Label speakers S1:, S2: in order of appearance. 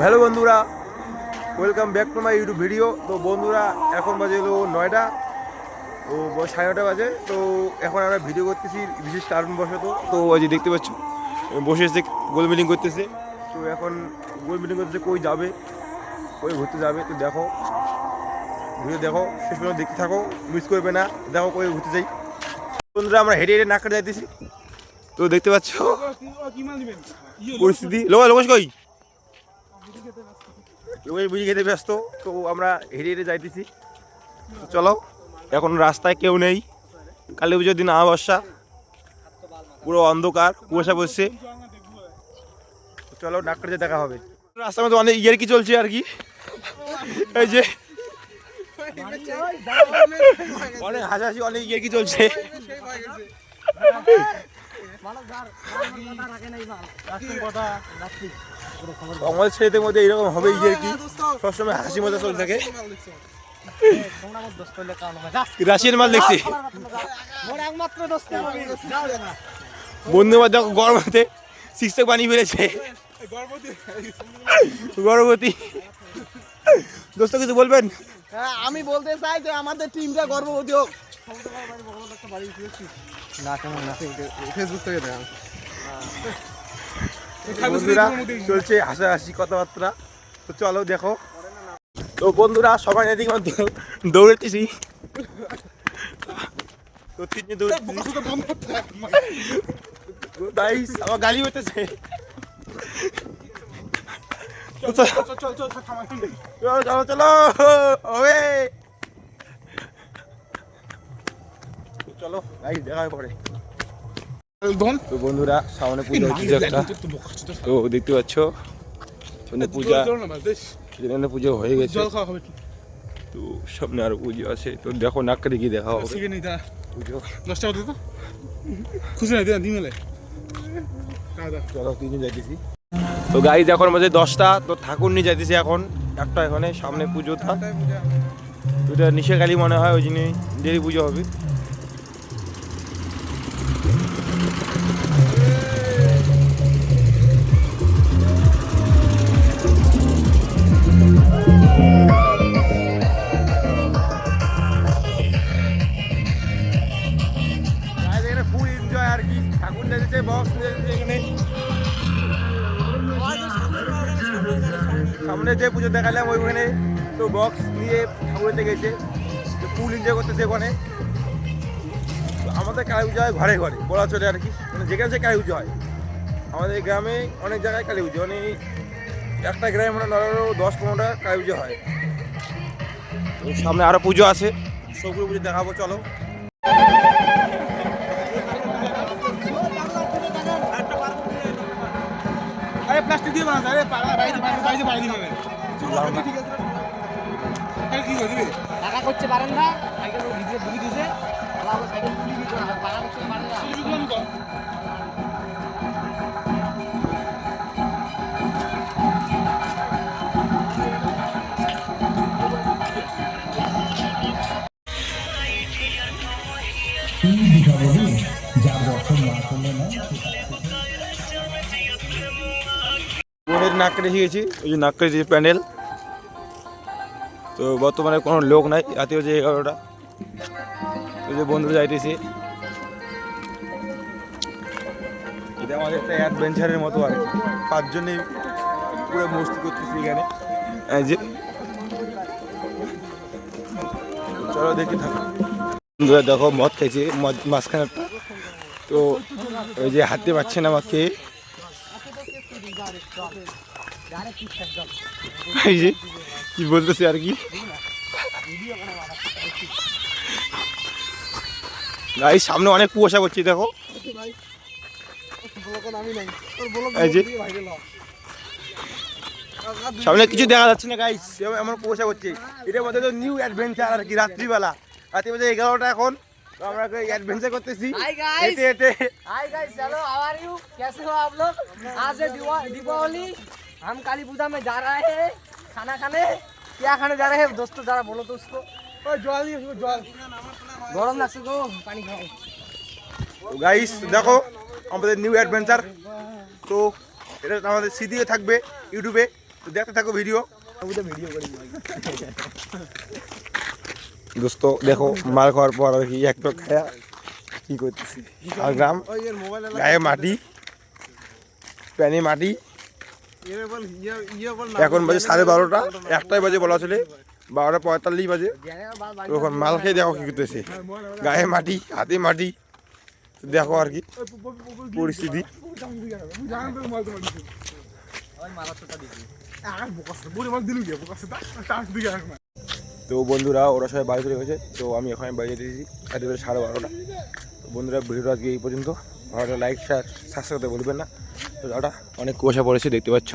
S1: Hello বন্ধুরা, welcome back to my YouTube video. তো বন্ধুরা, এখন বাজে হলো 9টা, তো 9:30 বাজে। তো এখন আমরা ভিডিও করতেছি বিশেষ কারণবশত। তো ওই যে দেখতে পাচ্ছ বসে এসে গোল মিটিং করতেছে। তো এখন গোল মিটিং করতেছে, কই যাবে, কই ঘুরতে যাবে। তো দেখো, ঘুরে দেখো, শেষ পর্যন্ত দেখতে থাকো, মিস করবে না। দেখো কই ঘুরতে যাই। বন্ধুরা, আমরা হেঁটে হেঁটে নাক কাটে যাইতেছি। তো দেখতে পাচ্ছ পরিস্থিতি। লোকেশ কই, লোকেশ বুঝি খেতে ব্যস্ত। তো আমরা হেঁটে হেঁটে যাইতেছি। তো চলো, এখন রাস্তায় কেউ নেই, কালী পুজোর দিন আমাবস্যা, পুরো অন্ধকার, কুয়াশা পড়ছে। চলো, নাক কাটে দেখা হবে। রাস্তার মধ্যে অনেক কি চলছে আর কি, এই যে অনেক হাসাহাসি, অনেক কি চলছে। আমাদের ছেলেদের মধ্যে এরকম হবে কি, সবসময় হাসি মজা চলতে থাকে। রাশিয়ান মাল দেখছি বন্ধু, দেখো গরমতে সিক্স বানিয়ে ফেলেছে, গর্ভবতী। দোস্ত কিছু বলবেন?
S2: হ্যাঁ, আমি বলতে চাই যে আমাদের টিমটা গর্ভবতী হোক। ফেসবুক থেকে
S1: বন্ধুরা চলছে হাসাহাসি কথাবার্তা। তো চলো দেখো। তো বন্ধুরা, সবাই এদিকে দৌড়েতেছি। তো তিনজন দৌড়েতেছি, আমার গালি হইতেছে। চলো চলো ওয়ে, চলো গাইস, দেখা হয় পরে। তো বন্ধুরা, সামনে পুজো হচ্ছে একটা। তো দেখতে পাচ্ছ পুজো হয়ে গেছে। তো সামনে আরো পুজো আছে। তো দেখো, নাককাটি গিয়ে দেখা হবে পুজো। চলো, তিনজন যাইতেছি। তো গাইজ এখন বাজে 10টা। তো ঠাকুর নিয়ে যাইতেছি এখন একটা, এখানে সামনে পুজোটা। তো এটা নিশাকালী মনে হয়, ওই জন্যই দেরি পুজো হবে। ফুল এনজয় আর কি, ঠাকুর যাইতেছে, বক্স এখানে। সামনে যে পুজো দেখালাম ওইখানে তো বক্স নিয়ে ঠাকুরতে গেছে, তো ফুল এনজয় করতেছে ওখানে। আমাদের কালী পুজো হয় ঘরে ঘরে, বলা চলে আর কি, মানে যেখানে সে কালী পুজো হয়। আমাদের গ্রামে অনেক জায়গায় কালী পুজো, মানে একটা গ্রামে মানে 10-15টা কালী পুজো হয়। তো সামনে আরও পুজো আছে, সবগুলো পুজো দেখাবো, চলো।
S2: প্লাস্টিক দিয়ে বানাতে আরে বাইরে বাইরে মানে কি করে দিবে টাকা করতে পারেন না, সাইকেল ভিডিও বুঝি দিয়েছে আলাদা সাইকেল তুলি দিতে না, টাকা করতে পারেন না। সুযোগ কম।
S1: বোনের নাক কেটে শিখেছি, ওই যে নাক কেটে প্যান্ডেল। তো বর্তমানে কোনো লোক নাই, রাতে হচ্ছে 11টা। ওই যে বন্ধুরা যাইতেছে, এটা আমাদের একটা অ্যাডভেঞ্চারের মতো আর কি। 5 জনেই পুরো মস্তি করতেছি এখানে। যে চলো দেখি থাকো। বন্ধুরা দেখো, মদ খাইছে, মদ মাঝখানে একটা। তো ওই যে হাতে পাচ্ছে না আমাকে, কি বলতেছে আর কি। গাই সামনে অনেক কুয়াশা করছি, দেখো। সামনে কিছু দেখা যাচ্ছে না গাইস, এমন কুয়াশা করছে। এটার মধ্যে তো নিউ অ্যাডভেঞ্চার আর কি, রাত্রিবেলা। রাত্রি বাজে 11টা এখন। तो আমরা এডভেঞ্চার করতেছি হেঁটে হেঁটে।
S2: हाय गाइस, चलो हाउ आर यू, कैसे हो आप लोग? आज है दीपावली, हम काली पूजा में जा रहे हैं खाना खाने। क्या खाने जा रहे हैं दोस्तों, जरा बोलो तो उसको। ओए জল দিও, জল গরম লাগছে গো, পানি খাও।
S1: তো গাইস দেখো, আমাদের নিউ অ্যাডভেঞ্চার। তো এটা আমাদের স্মৃতিতে থাকবে ইউটিউবে। তো দেখতে থাকো ভিডিও।
S2: ভিডিও করি
S1: দোস্ত দেখো মাল খাওয়ার পর আর কি একটা খায়া কি করতেছি। আর গ্রাম গায়ে মাটি, প্যানে মাটি। এখন বাজে 12:30, একটাই বাজে বলা চলে, 12:45 বাজে। তখন মাল খেয়ে দেখো কি করতেছে, গায়ে মাটি, হাতে মাটি। দেখো আর কি পরিস্থিতি। তো বন্ধুরা ওরা সবাই বাড়ি চলে গেছে, তো আমি এখন বাড়ি যেতে দিয়েছি, রাতে 12:30। তো বন্ধুরা ভিডিওটা আজকে এই পর্যন্ত। ভালো লাইক শেয়ার সাবস্ক্রাইব করতে বলবেন না। তো দাদা অনেক কুয়াশা পড়েছে দেখতে পাচ্ছ।